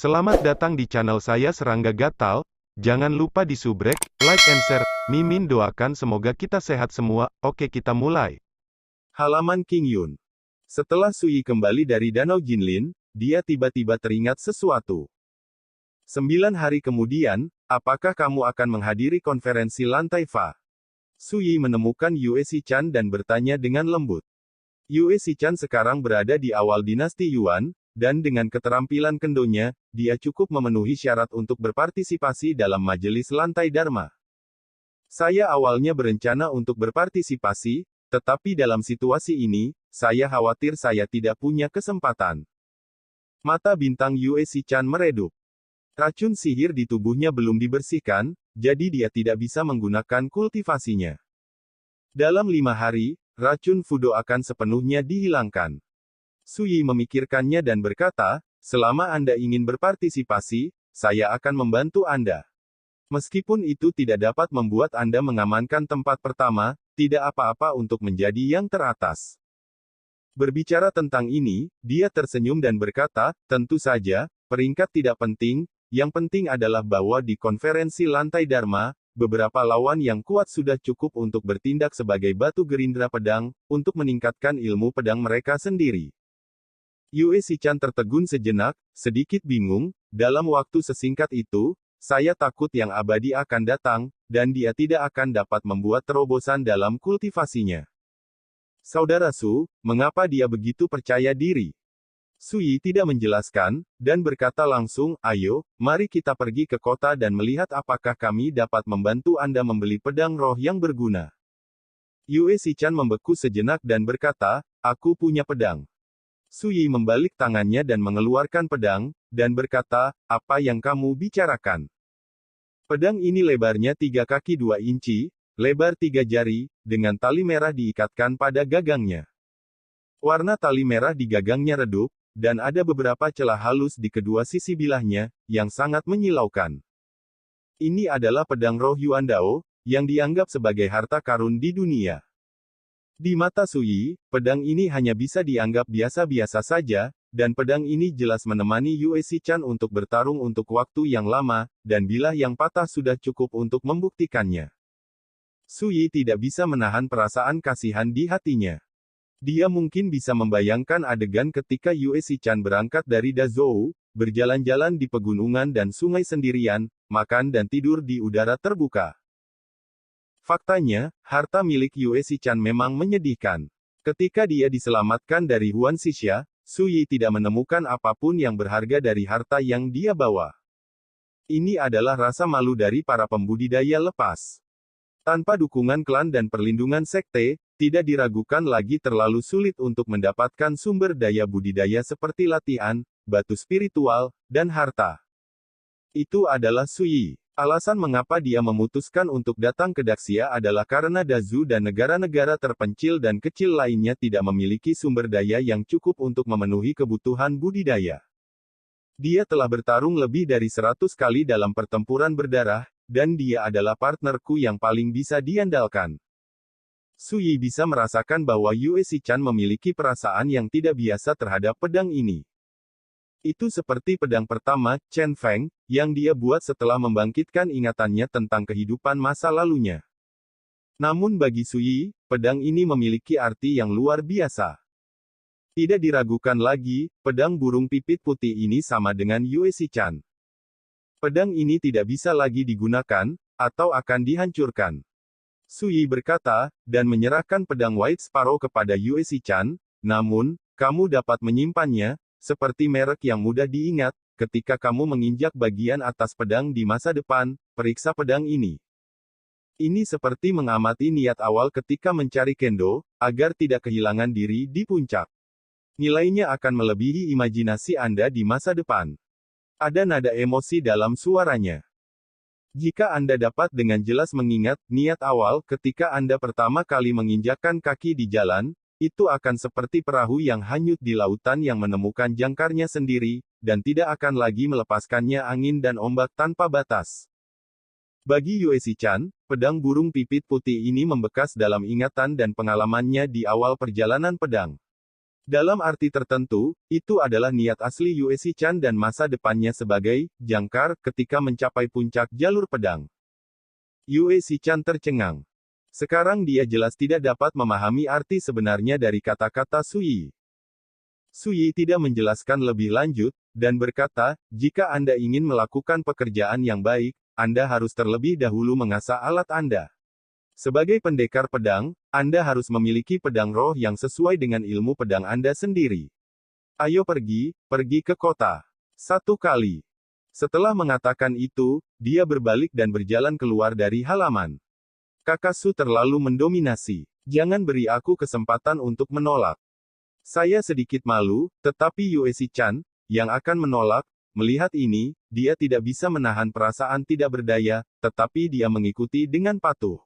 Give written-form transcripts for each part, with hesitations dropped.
Selamat datang di channel saya Serangga Gatal. Jangan lupa di subrek, like and share. Mimin doakan semoga kita sehat semua. Oke, kita mulai. Halaman King Yun. Setelah Sui kembali dari Danau Jinlin, dia tiba-tiba teringat sesuatu. 9 hari kemudian, apakah kamu akan menghadiri konferensi lantai Fa? Sui menemukan Yue Xichan dan bertanya dengan lembut. Yue Xichan sekarang berada di awal dinasti Yuan, dan dengan keterampilan kendonya, dia cukup memenuhi syarat untuk berpartisipasi dalam majelis lantai Dharma. Saya awalnya berencana untuk berpartisipasi, tetapi dalam situasi ini, saya khawatir saya tidak punya kesempatan. Mata bintang Yue Xichan meredup. Racun sihir di tubuhnya belum dibersihkan, jadi dia tidak bisa menggunakan kultivasinya. Dalam 5 hari, racun Fudo akan sepenuhnya dihilangkan. Sui memikirkannya dan berkata, selama Anda ingin berpartisipasi, saya akan membantu Anda. Meskipun itu tidak dapat membuat Anda mengamankan tempat pertama, tidak apa-apa untuk menjadi yang teratas. Berbicara tentang ini, dia tersenyum dan berkata, tentu saja, peringkat tidak penting, yang penting adalah bahwa di konferensi lantai Dharma, beberapa lawan yang kuat sudah cukup untuk bertindak sebagai batu gerindra pedang, untuk meningkatkan ilmu pedang mereka sendiri. Yue Xichan tertegun sejenak, sedikit bingung, dalam waktu sesingkat itu, saya takut yang abadi akan datang, dan dia tidak akan dapat membuat terobosan dalam kultivasinya. Saudara Su, mengapa dia begitu percaya diri? Sui tidak menjelaskan, dan berkata langsung, ayo, mari kita pergi ke kota dan melihat apakah kami dapat membantu Anda membeli pedang roh yang berguna. Yue Xichan membeku sejenak dan berkata, aku punya pedang. Sui membalik tangannya dan mengeluarkan pedang, dan berkata, apa yang kamu bicarakan? Pedang ini lebarnya 3 kaki 2 inci, lebar 3 jari, dengan tali merah diikatkan pada gagangnya. Warna tali merah di gagangnya redup, dan ada beberapa celah halus di kedua sisi bilahnya, yang sangat menyilaukan. Ini adalah pedang roh Yuan Dao, yang dianggap sebagai harta karun di dunia. Di mata Sui, pedang ini hanya bisa dianggap biasa-biasa saja, dan pedang ini jelas menemani Yue Xichan untuk bertarung untuk waktu yang lama, dan bilah yang patah sudah cukup untuk membuktikannya. Sui tidak bisa menahan perasaan kasihan di hatinya. Dia mungkin bisa membayangkan adegan ketika Yue Xichan berangkat dari Dazhou, berjalan-jalan di pegunungan dan sungai sendirian, makan dan tidur di udara terbuka. Faktanya, harta milik Yue Xichan memang menyedihkan. Ketika dia diselamatkan dari Huan Xixia, Sui tidak menemukan apapun yang berharga dari harta yang dia bawa. Ini adalah rasa malu dari para pembudidaya lepas. Tanpa dukungan klan dan perlindungan sekte, tidak diragukan lagi terlalu sulit untuk mendapatkan sumber daya budidaya seperti latihan, batu spiritual, dan harta. Itu adalah Sui. Alasan mengapa dia memutuskan untuk datang ke Daxia adalah karena Dazu dan negara-negara terpencil dan kecil lainnya tidak memiliki sumber daya yang cukup untuk memenuhi kebutuhan budidaya. Dia telah bertarung lebih dari 100 kali dalam pertempuran berdarah, dan dia adalah partnerku yang paling bisa diandalkan. Sui bisa merasakan bahwa Yue Xichan memiliki perasaan yang tidak biasa terhadap pedang ini. Itu seperti pedang pertama, Chen Feng, yang dia buat setelah membangkitkan ingatannya tentang kehidupan masa lalunya. Namun bagi Sui, pedang ini memiliki arti yang luar biasa. Tidak diragukan lagi, pedang burung pipit putih ini sama dengan Yue Xichan. Pedang ini tidak bisa lagi digunakan, atau akan dihancurkan. Sui berkata, dan menyerahkan pedang White Sparrow kepada Yue Xichan, namun, kamu dapat menyimpannya, seperti merek yang mudah diingat, ketika kamu menginjak bagian atas pedang di masa depan, periksa pedang ini. Ini seperti mengamati niat awal ketika mencari kendo, agar tidak kehilangan diri di puncak. Nilainya akan melebihi imajinasi Anda di masa depan. Ada nada emosi dalam suaranya. Jika Anda dapat dengan jelas mengingat niat awal ketika Anda pertama kali menginjakkan kaki di jalan, itu akan seperti perahu yang hanyut di lautan yang menemukan jangkarnya sendiri, dan tidak akan lagi melepaskannya angin dan ombak tanpa batas. Bagi Yue Xichan, pedang burung pipit putih ini membekas dalam ingatan dan pengalamannya di awal perjalanan pedang. Dalam arti tertentu, itu adalah niat asli Yue Chan dan masa depannya sebagai jangkar ketika mencapai puncak jalur pedang. Yue Chan tercengang. Sekarang dia jelas tidak dapat memahami arti sebenarnya dari kata-kata Su Yi. Su Yi tidak menjelaskan lebih lanjut, dan berkata, jika Anda ingin melakukan pekerjaan yang baik, Anda harus terlebih dahulu mengasah alat Anda. Sebagai pendekar pedang, Anda harus memiliki pedang roh yang sesuai dengan ilmu pedang Anda sendiri. Ayo pergi ke kota. Satu kali. Setelah mengatakan itu, dia berbalik dan berjalan keluar dari halaman. Kakasu terlalu mendominasi. Jangan beri aku kesempatan untuk menolak. Saya sedikit malu, tetapi Yue Chan, yang akan menolak, melihat ini, dia tidak bisa menahan perasaan tidak berdaya, tetapi dia mengikuti dengan patuh.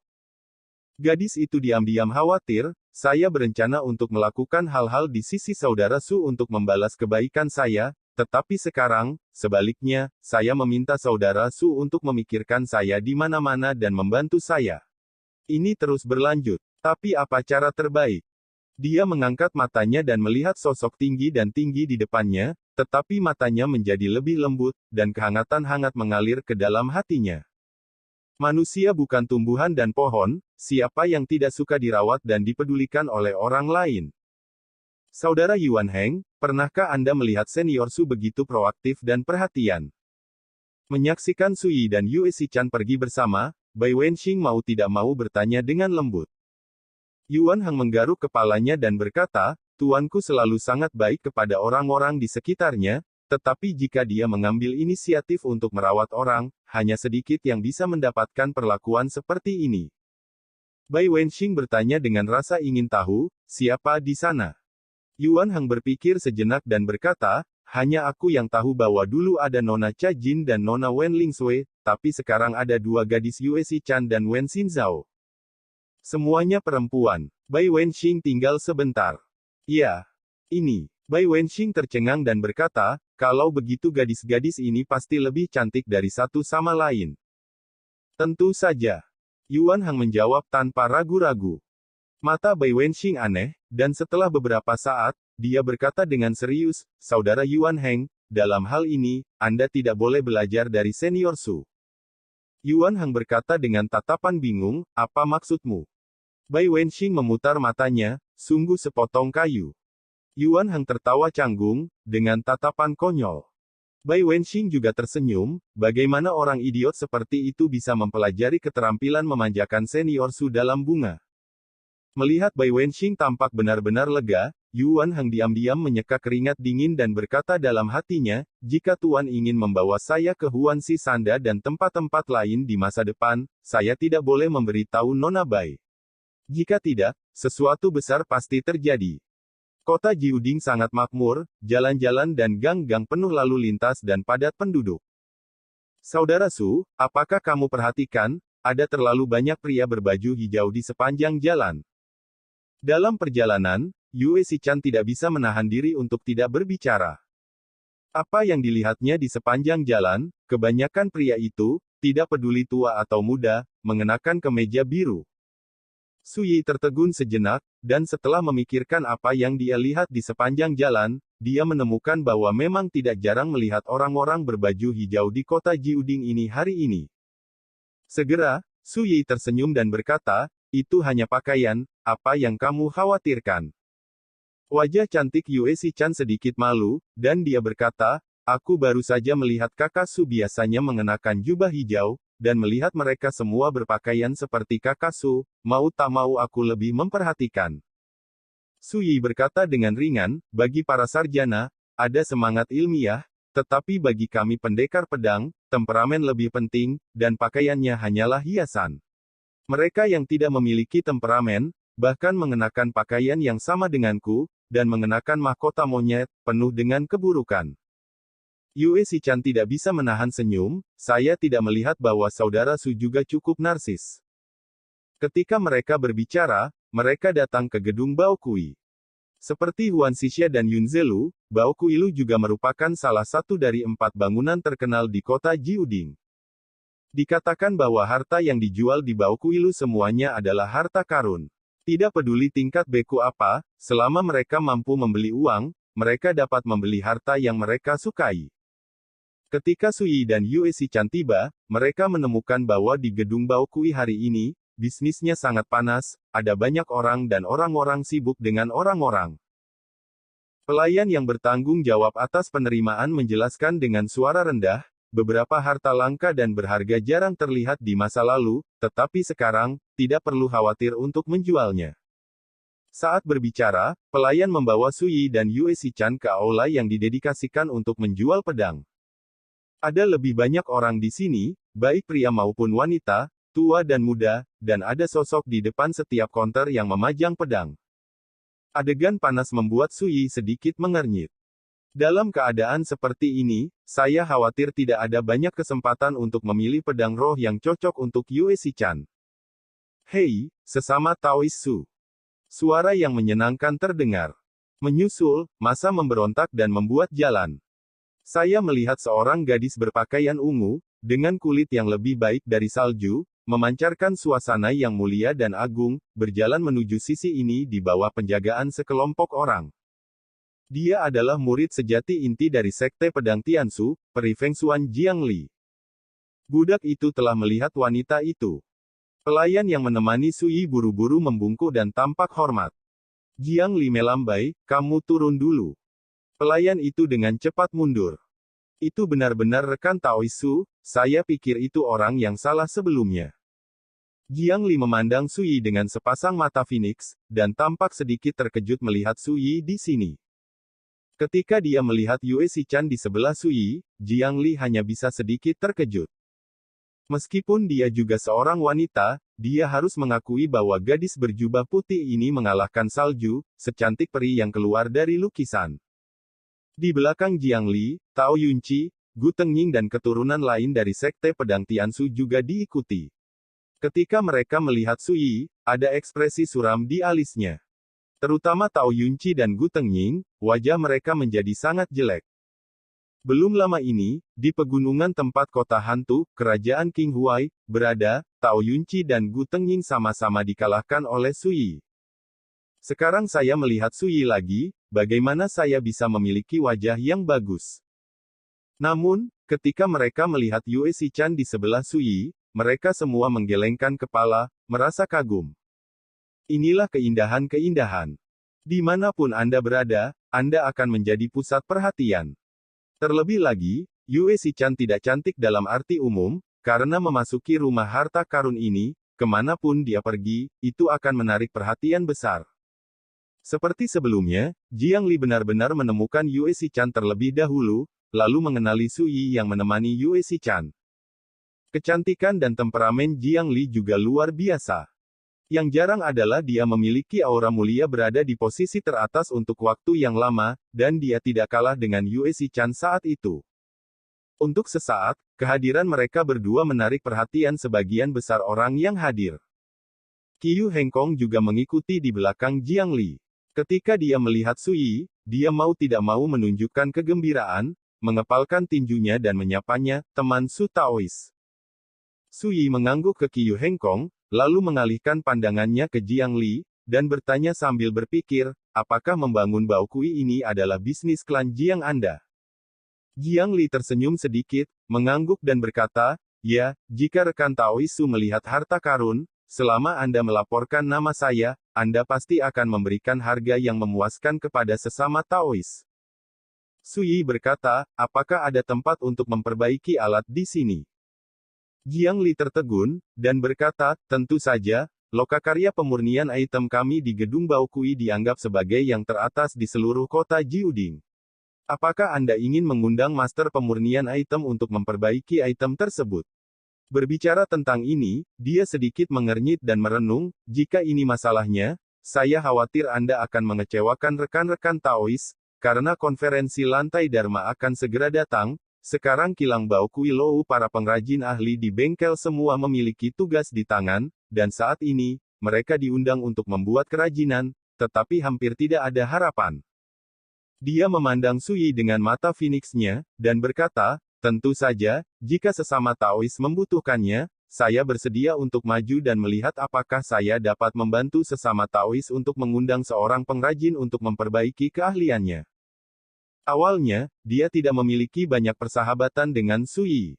Gadis itu diam-diam khawatir, saya berencana untuk melakukan hal-hal di sisi saudara Su untuk membalas kebaikan saya, tetapi sekarang, sebaliknya, saya meminta saudara Su untuk memikirkan saya di mana-mana dan membantu saya. Ini terus berlanjut. Tapi apa cara terbaik? Dia mengangkat matanya dan melihat sosok tinggi dan tinggi di depannya, tetapi matanya menjadi lebih lembut, dan kehangatan hangat mengalir ke dalam hatinya. Manusia bukan tumbuhan dan pohon, siapa yang tidak suka dirawat dan dipedulikan oleh orang lain? Saudara Yuan Heng, pernahkah Anda melihat senior Su begitu proaktif dan perhatian? Menyaksikan Su Yi dan Yue Chan pergi bersama, Bai Wenxing mau tidak mau bertanya dengan lembut. Yuan Heng menggaruk kepalanya dan berkata, tuanku selalu sangat baik kepada orang-orang di sekitarnya, tetapi jika dia mengambil inisiatif untuk merawat orang, hanya sedikit yang bisa mendapatkan perlakuan seperti ini. Bai Wenxing bertanya dengan rasa ingin tahu, siapa di sana? Yuan Heng berpikir sejenak dan berkata, hanya aku yang tahu bahwa dulu ada Nona Cha Jin dan Nona Wen Lingsui, tapi sekarang ada dua gadis Yue Chan dan Wen Xinzhao. Semuanya perempuan. Bai Wenxing tinggal sebentar. Ya, ini. Bai Wenxing tercengang dan berkata, kalau begitu gadis-gadis ini pasti lebih cantik dari satu sama lain. Tentu saja. Yuan Heng menjawab tanpa ragu-ragu. Mata Bai Wenxing aneh, dan setelah beberapa saat, dia berkata dengan serius, Saudara Yuan Heng, dalam hal ini, Anda tidak boleh belajar dari senior Su. Yuan Heng berkata dengan tatapan bingung, apa maksudmu? Bai Wenxing memutar matanya, sungguh sepotong kayu. Yuan Heng tertawa canggung, dengan tatapan konyol. Bai Wenxing juga tersenyum, bagaimana orang idiot seperti itu bisa mempelajari keterampilan memanjakan senior Su dalam bunga. Melihat Bai Wenxing tampak benar-benar lega, Yuan Heng diam-diam menyeka keringat dingin dan berkata dalam hatinya, jika Tuan ingin membawa saya ke Huanxi Sanda dan tempat-tempat lain di masa depan, saya tidak boleh memberitahu Nona Bai. Jika tidak, sesuatu besar pasti terjadi. Kota Jiuding sangat makmur, jalan-jalan dan gang-gang penuh lalu lintas dan padat penduduk. Saudara Su, apakah kamu perhatikan, ada terlalu banyak pria berbaju hijau di sepanjang jalan. Dalam perjalanan, Yue Chan tidak bisa menahan diri untuk tidak berbicara. Apa yang dilihatnya di sepanjang jalan, kebanyakan pria itu, tidak peduli tua atau muda, mengenakan kemeja biru. Su Yi tertegun sejenak, dan setelah memikirkan apa yang dia lihat di sepanjang jalan, dia menemukan bahwa memang tidak jarang melihat orang-orang berbaju hijau di kota Jiuding ini hari ini. Segera, Su Yi tersenyum dan berkata, itu hanya pakaian, apa yang kamu khawatirkan? Wajah cantik Yue Chan sedikit malu, dan dia berkata, aku baru saja melihat kakak Su biasanya mengenakan jubah hijau, dan melihat mereka semua berpakaian seperti kakak Su, mau tak mau aku lebih memperhatikan. Su Yi berkata dengan ringan, bagi para sarjana, ada semangat ilmiah, tetapi bagi kami pendekar pedang, temperamen lebih penting, dan pakaiannya hanyalah hiasan. Mereka yang tidak memiliki temperamen, bahkan mengenakan pakaian yang sama denganku, dan mengenakan mahkota monyet, penuh dengan keburukan. Yue Chan tidak bisa menahan senyum, saya tidak melihat bahwa saudara Su juga cukup narsis. Ketika mereka berbicara, mereka datang ke gedung Baokui. Seperti Huan Xixia dan Yun Zelu, Baokuilu juga merupakan salah satu dari 4 bangunan terkenal di kota Jiuding. Dikatakan bahwa harta yang dijual di Baokuilu semuanya adalah harta karun. Tidak peduli tingkat beku apa, selama mereka mampu membeli uang, mereka dapat membeli harta yang mereka sukai. Ketika Sui dan Yue Xichan tiba, mereka menemukan bahwa di gedung Baokui hari ini, bisnisnya sangat panas, ada banyak orang dan orang-orang sibuk dengan orang-orang. Pelayan yang bertanggung jawab atas penerimaan menjelaskan dengan suara rendah, beberapa harta langka dan berharga jarang terlihat di masa lalu, tetapi sekarang, tidak perlu khawatir untuk menjualnya. Saat berbicara, pelayan membawa Sui dan Yue Xichan ke aula yang didedikasikan untuk menjual pedang. Ada lebih banyak orang di sini, baik pria maupun wanita, tua dan muda, dan ada sosok di depan setiap konter yang memajang pedang. Adegan panas membuat Sui sedikit mengernyit. Dalam keadaan seperti ini, saya khawatir tidak ada banyak kesempatan untuk memilih pedang roh yang cocok untuk Yue Xichan. Hei, sesama Taois Su. Suara yang menyenangkan terdengar. Menyusul, massa memberontak dan membuat jalan. Saya melihat seorang gadis berpakaian ungu, dengan kulit yang lebih baik dari salju, memancarkan suasana yang mulia dan agung, berjalan menuju sisi ini di bawah penjagaan sekelompok orang. Dia adalah murid sejati inti dari Sekte Pedang Tiansu, Peri Fengsuan Jiangli. Budak itu telah melihat wanita itu. Pelayan yang menemani Sui buru-buru membungkuk dan tampak hormat. Jiangli melambai, kamu turun dulu. Pelayan itu dengan cepat mundur. Itu benar-benar rekan Taoisu, saya pikir itu orang yang salah sebelumnya. Jiangli memandang Sui dengan sepasang mata Phoenix, dan tampak sedikit terkejut melihat Sui di sini. Ketika dia melihat Yue Xichan di sebelah Sui, Jiangli hanya bisa sedikit terkejut. Meskipun dia juga seorang wanita, dia harus mengakui bahwa gadis berjubah putih ini mengalahkan salju, secantik peri yang keluar dari lukisan. Di belakang Jiangli, Tao Yunqi, Gu Tengying dan keturunan lain dari Sekte Pedang Tiansu juga diikuti. Ketika mereka melihat Sui, ada ekspresi suram di alisnya. Terutama Tao Yunqi dan Gu Tengying, wajah mereka menjadi sangat jelek. Belum lama ini, di pegunungan tempat kota hantu, kerajaan King Huai, berada, Tao Yunqi dan Gu Tengying sama-sama dikalahkan oleh Sui. Sekarang saya melihat Sui lagi, bagaimana saya bisa memiliki wajah yang bagus. Namun, ketika mereka melihat Yue Xichan di sebelah Sui, mereka semua menggelengkan kepala, merasa kagum. Inilah keindahan-keindahan. Dimanapun Anda berada, Anda akan menjadi pusat perhatian. Terlebih lagi, Yue Xichan tidak cantik dalam arti umum, karena memasuki rumah harta karun ini, kemanapun dia pergi, itu akan menarik perhatian besar. Seperti sebelumnya, Jiangli benar-benar menemukan Yue Xichan terlebih dahulu, lalu mengenali Sui yang menemani Yue Xichan. Kecantikan dan temperamen Jiangli juga luar biasa. Yang jarang adalah dia memiliki aura mulia berada di posisi teratas untuk waktu yang lama, dan dia tidak kalah dengan Yue Xichan saat itu. Untuk sesaat, kehadiran mereka berdua menarik perhatian sebagian besar orang yang hadir. Qiyu Hengkong juga mengikuti di belakang Jiangli. Ketika dia melihat Sui, dia mau tidak mau menunjukkan kegembiraan, mengepalkan tinjunya dan menyapanya, teman Su Taois. Sui mengangguk ke Qiyu Hengkong, lalu mengalihkan pandangannya ke Jiangli, dan bertanya sambil berpikir, apakah membangun Baokui ini adalah bisnis klan Jiang Anda? Jiangli tersenyum sedikit, mengangguk dan berkata, ya, jika rekan Taoisu melihat harta karun, selama Anda melaporkan nama saya, Anda pasti akan memberikan harga yang memuaskan kepada sesama Taois. Sui berkata, apakah ada tempat untuk memperbaiki alat di sini? Jiangli tertegun, dan berkata, tentu saja, lokakarya pemurnian item kami di gedung Baokui dianggap sebagai yang teratas di seluruh kota Jiuding. Apakah Anda ingin mengundang master pemurnian item untuk memperbaiki item tersebut? Berbicara tentang ini, dia sedikit mengernyit dan merenung, jika ini masalahnya, saya khawatir Anda akan mengecewakan rekan-rekan Taois, karena konferensi lantai Dharma akan segera datang. Sekarang kilang Baokui Lou para pengrajin ahli di bengkel semua memiliki tugas di tangan, dan saat ini, mereka diundang untuk membuat kerajinan, tetapi hampir tidak ada harapan. Dia memandang Sui dengan mata Phoenix-nya, dan berkata, tentu saja, jika sesama Taois membutuhkannya, saya bersedia untuk maju dan melihat apakah saya dapat membantu sesama Taois untuk mengundang seorang pengrajin untuk memperbaiki keahliannya. Awalnya, dia tidak memiliki banyak persahabatan dengan Sui.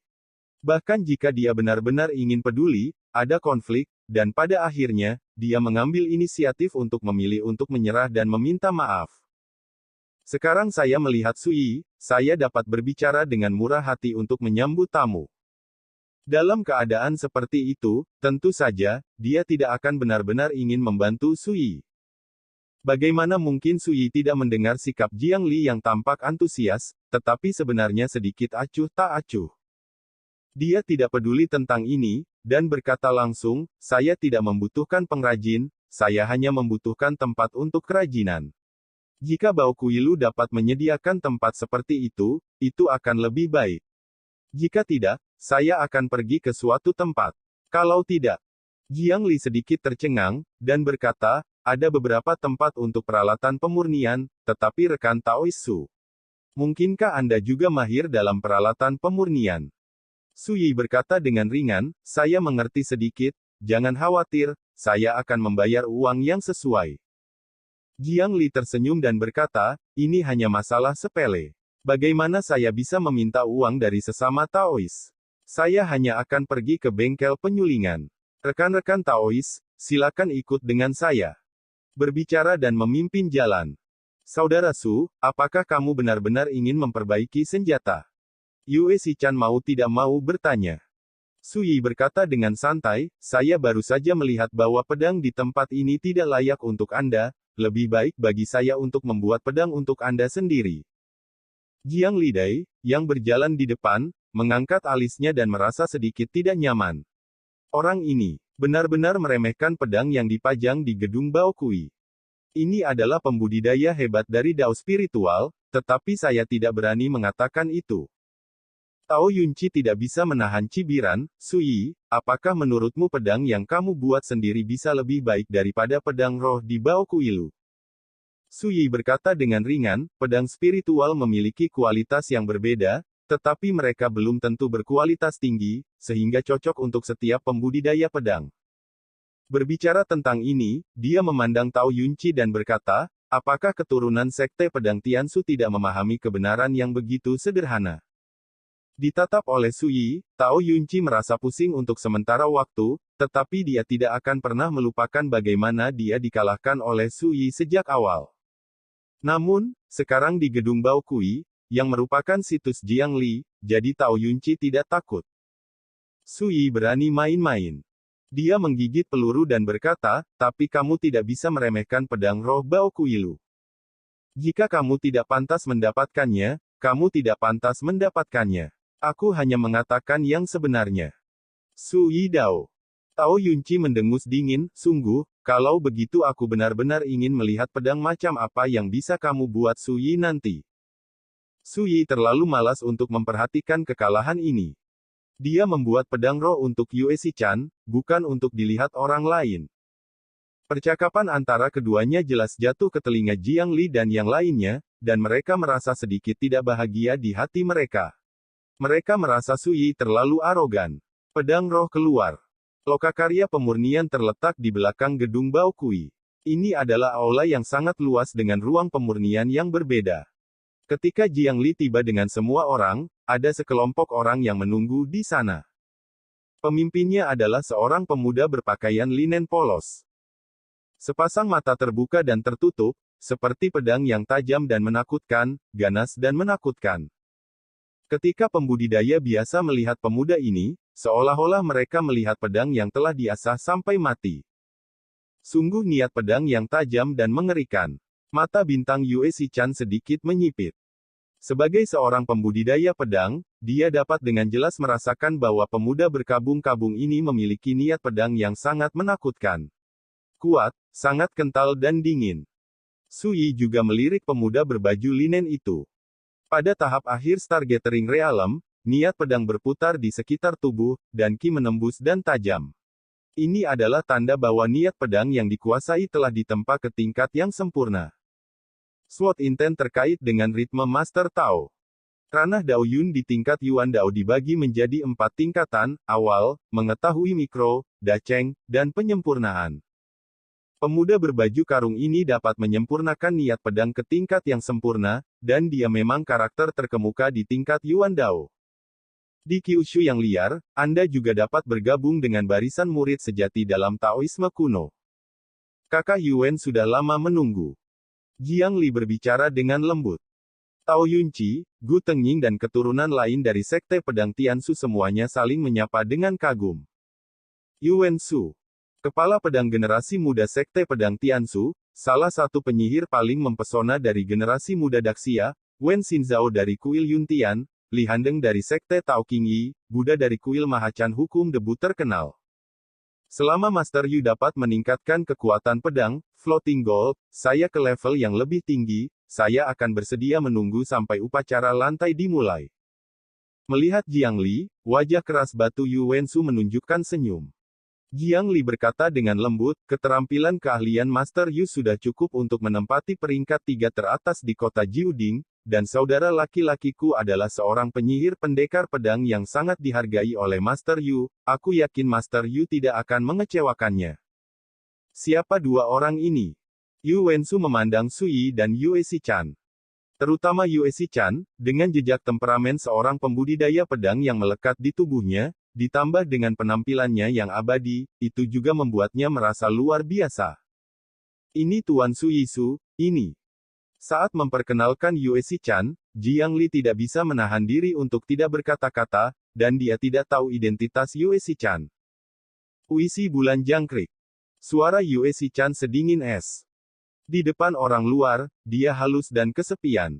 Bahkan jika dia benar-benar ingin peduli, ada konflik, dan pada akhirnya, dia mengambil inisiatif untuk memilih untuk menyerah dan meminta maaf. Sekarang saya melihat Sui, saya dapat berbicara dengan murah hati untuk menyambut tamu. Dalam keadaan seperti itu, tentu saja, dia tidak akan benar-benar ingin membantu Sui. Bagaimana mungkin Sui tidak mendengar sikap Jiang Li yang tampak antusias, tetapi sebenarnya sedikit acuh tak acuh. Dia tidak peduli tentang ini, dan berkata langsung, saya tidak membutuhkan pengrajin, saya hanya membutuhkan tempat untuk kerajinan. Jika Baokuilu dapat menyediakan tempat seperti itu akan lebih baik. Jika tidak, saya akan pergi ke suatu tempat. Kalau tidak, Jiang Li sedikit tercengang, dan berkata, ada beberapa tempat untuk peralatan pemurnian, tetapi rekan Taois Su. Mungkinkah Anda juga mahir dalam peralatan pemurnian? Sui berkata dengan ringan, saya mengerti sedikit, jangan khawatir, saya akan membayar uang yang sesuai. Jiang Li tersenyum dan berkata, ini hanya masalah sepele. Bagaimana saya bisa meminta uang dari sesama Taois? Saya hanya akan pergi ke bengkel penyulingan. Rekan-rekan Taois, silakan ikut dengan saya. Berbicara dan memimpin jalan. Saudara Su, apakah kamu benar-benar ingin memperbaiki senjata? Yue Shichan mau tidak mau bertanya. Sui berkata dengan santai, saya baru saja melihat bahwa pedang di tempat ini tidak layak untuk Anda, lebih baik bagi saya untuk membuat pedang untuk Anda sendiri. Jiang Lidai, yang berjalan di depan, mengangkat alisnya dan merasa sedikit tidak nyaman. Orang ini, benar-benar meremehkan pedang yang dipajang di gedung Baokui. Ini adalah pembudidaya hebat dari Dao spiritual, tetapi saya tidak berani mengatakan itu. Tao Yunci tidak bisa menahan cibiran, Sui, apakah menurutmu pedang yang kamu buat sendiri bisa lebih baik daripada pedang roh di Baokuilu? Sui berkata dengan ringan, pedang spiritual memiliki kualitas yang berbeda, tetapi mereka belum tentu berkualitas tinggi, sehingga cocok untuk setiap pembudidaya pedang. Berbicara tentang ini, dia memandang Tao Yunci dan berkata, apakah keturunan sekte pedang Tiansu tidak memahami kebenaran yang begitu sederhana? Ditatap oleh Sui, Tao Yunci merasa pusing untuk sementara waktu, tetapi dia tidak akan pernah melupakan bagaimana dia dikalahkan oleh Sui sejak awal. Namun, sekarang di gedung Baokui, yang merupakan situs Jiang Li, jadi Tao Yunci tidak takut. Sui berani main-main. Dia menggigit peluru dan berkata, tapi kamu tidak bisa meremehkan pedang roh Baokuilu. Jika kamu tidak pantas mendapatkannya, kamu tidak pantas mendapatkannya. Aku hanya mengatakan yang sebenarnya. Sui Dao. Tao Yunci mendengus dingin, sungguh, kalau begitu aku benar-benar ingin melihat pedang macam apa yang bisa kamu buat Sui nanti. Sui terlalu malas untuk memperhatikan kekalahan ini. Dia membuat pedang roh untuk Yue Shichan, bukan untuk dilihat orang lain. Percakapan antara keduanya jelas jatuh ke telinga Jiang Li dan yang lainnya, dan mereka merasa sedikit tidak bahagia di hati mereka. Mereka merasa Sui terlalu arogan. Pedang roh keluar. Lokakarya pemurnian terletak di belakang gedung Baokui. Ini adalah aula yang sangat luas dengan ruang pemurnian yang berbeda. Ketika Jiang Li tiba dengan semua orang, ada sekelompok orang yang menunggu di sana. Pemimpinnya adalah seorang pemuda berpakaian linen polos. Sepasang mata terbuka dan tertutup, seperti pedang yang tajam dan menakutkan, ganas dan menakutkan. Ketika pembudidaya biasa melihat pemuda ini, seolah-olah mereka melihat pedang yang telah diasah sampai mati. Sungguh niat pedang yang tajam dan mengerikan. Mata bintang Yue Shichan sedikit menyipit. Sebagai seorang pembudidaya pedang, dia dapat dengan jelas merasakan bahwa pemuda berkabung-kabung ini memiliki niat pedang yang sangat menakutkan. Kuat, sangat kental dan dingin. Sui juga melirik pemuda berbaju linen itu. Pada tahap akhir Stargathering Realm, niat pedang berputar di sekitar tubuh, dan ki menembus dan tajam. Ini adalah tanda bahwa niat pedang yang dikuasai telah ditempa ke tingkat yang sempurna. SWOT intent terkait dengan ritme Master Tao. Ranah Daoyun di tingkat Yuan Dao dibagi menjadi 4 tingkatan, awal, mengetahui mikro, daceng, dan penyempurnaan. Pemuda berbaju karung ini dapat menyempurnakan niat pedang ke tingkat yang sempurna, dan dia memang karakter terkemuka di tingkat Yuan Dao. Di Kyushu yang liar, Anda juga dapat bergabung dengan barisan murid sejati dalam Taoisme kuno. Kakak Yuen sudah lama menunggu. Jiang Li berbicara dengan lembut. Tao Yunqi, Gu Tengying dan keturunan lain dari Sekte Pedang Tiansu semuanya saling menyapa dengan kagum. Yuan Su, kepala pedang generasi muda Sekte Pedang Tiansu, salah satu penyihir paling mempesona dari generasi muda Daxia, Wen Xinzhao dari kuil Yuntian, Li Handeng dari Sekte Tao Qingyi, Buddha dari kuil Mahacan Hukum Debu terkenal. Selama Master Yu dapat meningkatkan kekuatan pedang, Floating Gold, saya ke level yang lebih tinggi, saya akan bersedia menunggu sampai upacara lantai dimulai. Melihat Jiang Li, wajah keras batu Yu Wensu menunjukkan senyum. Jiang Li berkata dengan lembut, keterampilan keahlian Master Yu sudah cukup untuk menempati peringkat 3 teratas di kota Jiuding, dan saudara laki-lakiku adalah seorang penyihir pendekar pedang yang sangat dihargai oleh Master Yu, aku yakin Master Yu tidak akan mengecewakannya. Siapa dua orang ini? Yu Wensu memandang Sui dan Yue Chan. Terutama Yue Chan, dengan jejak temperamen seorang pembudidaya pedang yang melekat di tubuhnya, ditambah dengan penampilannya yang abadi, itu juga membuatnya merasa luar biasa. Ini Tuan Sui Su, ini. Saat memperkenalkan Yue Chan, Jiang Li tidak bisa menahan diri untuk tidak berkata-kata, dan dia tidak tahu identitas Yue Chan. Puisi bulan jangkrik. Suara Yue Chan sedingin es. Di depan orang luar, dia halus dan kesepian.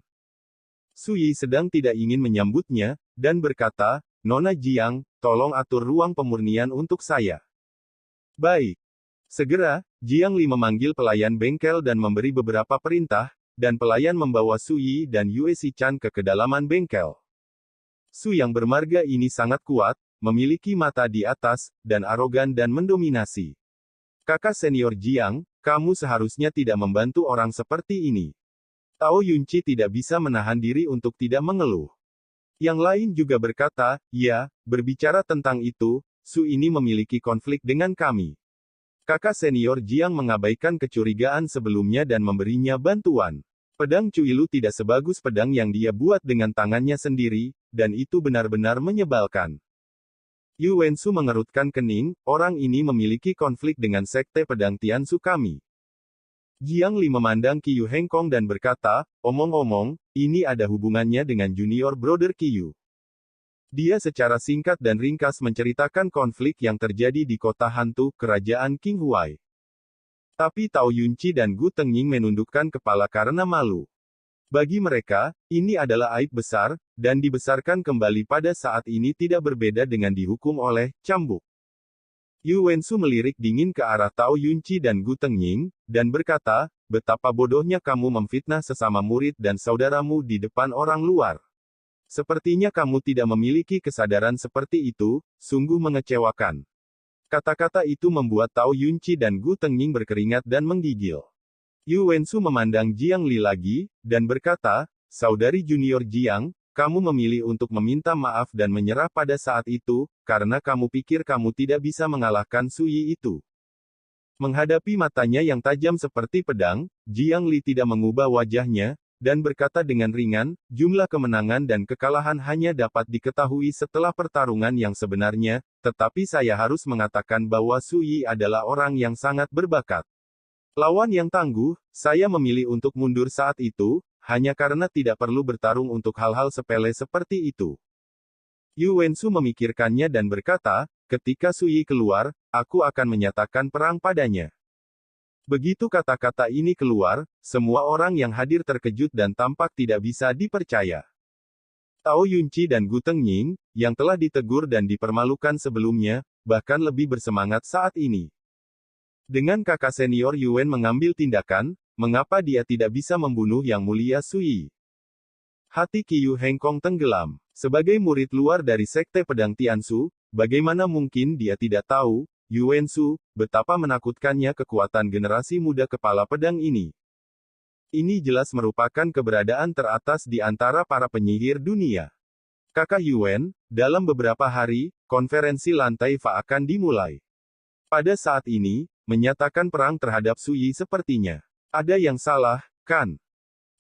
Sui sedang tidak ingin menyambutnya, dan berkata, Nona Jiang, tolong atur ruang pemurnian untuk saya. Baik. Segera, Jiang Li memanggil pelayan bengkel dan memberi beberapa perintah, dan pelayan membawa Sui dan Yue Chan ke kedalaman bengkel. Su yang bermarga ini sangat kuat, memiliki mata di atas, dan arogan dan mendominasi. Kakak senior Jiang, kamu seharusnya tidak membantu orang seperti ini. Tao Yunqi tidak bisa menahan diri untuk tidak mengeluh. Yang lain juga berkata, ya, berbicara tentang itu, Su ini memiliki konflik dengan kami. Kakak senior Jiang mengabaikan kecurigaan sebelumnya dan memberinya bantuan. Pedang Cuilu tidak sebagus pedang yang dia buat dengan tangannya sendiri, dan itu benar-benar menyebalkan. Yu Wensu mengerutkan kening, orang ini memiliki konflik dengan Sekte Pedang Tiansu kami. Jiang Li memandang Qiyu Hengkong dan berkata, omong-omong, ini ada hubungannya dengan junior brother Qiyu. Dia secara singkat dan ringkas menceritakan konflik yang terjadi di kota hantu, kerajaan King Huai. Tapi Tao Yunqi dan Gu Tengying menundukkan kepala karena malu. Bagi mereka, ini adalah aib besar, dan dibesarkan kembali pada saat ini tidak berbeda dengan dihukum oleh cambuk. Yu Wensu melirik dingin ke arah Tao Yunqi dan Gu Tengying, dan berkata, betapa bodohnya kamu memfitnah sesama murid dan saudaramu di depan orang luar. Sepertinya kamu tidak memiliki kesadaran seperti itu, sungguh mengecewakan. Kata-kata itu membuat Tao Yunqi dan Gu Tengying berkeringat dan menggigil. Yu Wensu memandang Jiang Li lagi, dan berkata, saudari junior Jiang, kamu memilih untuk meminta maaf dan menyerah pada saat itu, karena kamu pikir kamu tidak bisa mengalahkan Sui itu. Menghadapi matanya yang tajam seperti pedang, Jiang Li tidak mengubah wajahnya, dan berkata dengan ringan, jumlah kemenangan dan kekalahan hanya dapat diketahui setelah pertarungan yang sebenarnya, tetapi saya harus mengatakan bahwa Sui adalah orang yang sangat berbakat. Lawan yang tangguh, saya memilih untuk mundur saat itu, hanya karena tidak perlu bertarung untuk hal-hal sepele seperti itu. Yu Wensu memikirkannya dan berkata, ketika Sui keluar, aku akan menyatakan perang padanya. Begitu kata-kata ini keluar, semua orang yang hadir terkejut dan tampak tidak bisa dipercaya. Tao Yunqi dan Gu Tengying, yang telah ditegur dan dipermalukan sebelumnya, bahkan lebih bersemangat saat ini. Dengan kakak senior Yuan mengambil tindakan, mengapa dia tidak bisa membunuh Yang Mulia Sui? Hati Qiyu Hengkong tenggelam. Sebagai murid luar dari Sekte Pedang Tiansu, bagaimana mungkin dia tidak tahu, Yu Wensu, betapa menakutkannya kekuatan generasi muda kepala pedang ini. Ini jelas merupakan keberadaan teratas di antara para penyihir dunia. Kakak Yuan, dalam beberapa hari, konferensi lantai Fa akan dimulai. Pada saat ini, menyatakan perang terhadap Suyi sepertinya ada yang salah, kan?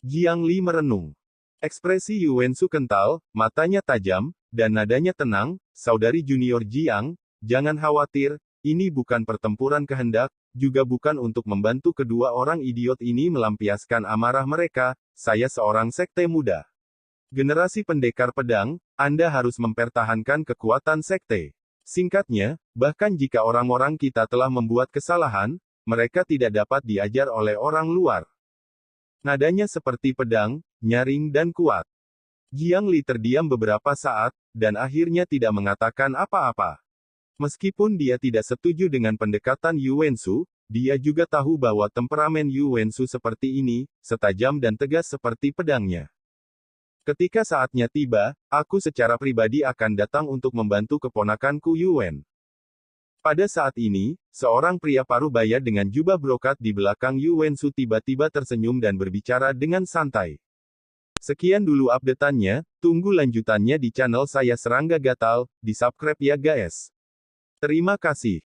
Jiang Li merenung. Ekspresi Yuan Su kental, matanya tajam, dan nadanya tenang. Saudari junior Jiang, jangan khawatir, ini bukan pertempuran kehendak, juga bukan untuk membantu kedua orang idiot ini melampiaskan amarah mereka. Saya seorang sekte muda. Generasi pendekar pedang, Anda harus mempertahankan kekuatan sekte. Singkatnya, bahkan jika orang-orang kita telah membuat kesalahan, mereka tidak dapat diajar oleh orang luar. Nadanya seperti pedang, nyaring dan kuat. Jiang Li terdiam beberapa saat, dan akhirnya tidak mengatakan apa-apa. Meskipun dia tidak setuju dengan pendekatan Yuan Su, dia juga tahu bahwa temperamen Yuan Su seperti ini, setajam dan tegas seperti pedangnya. Ketika saatnya tiba, aku secara pribadi akan datang untuk membantu keponakanku Yuan. Pada saat ini, seorang pria parubaya dengan jubah brokat di belakang Yuan Su tiba-tiba tersenyum dan berbicara dengan santai. Sekian dulu update-annya, tunggu lanjutannya di channel saya Serangga Gatal, di subscribe ya guys. Terima kasih.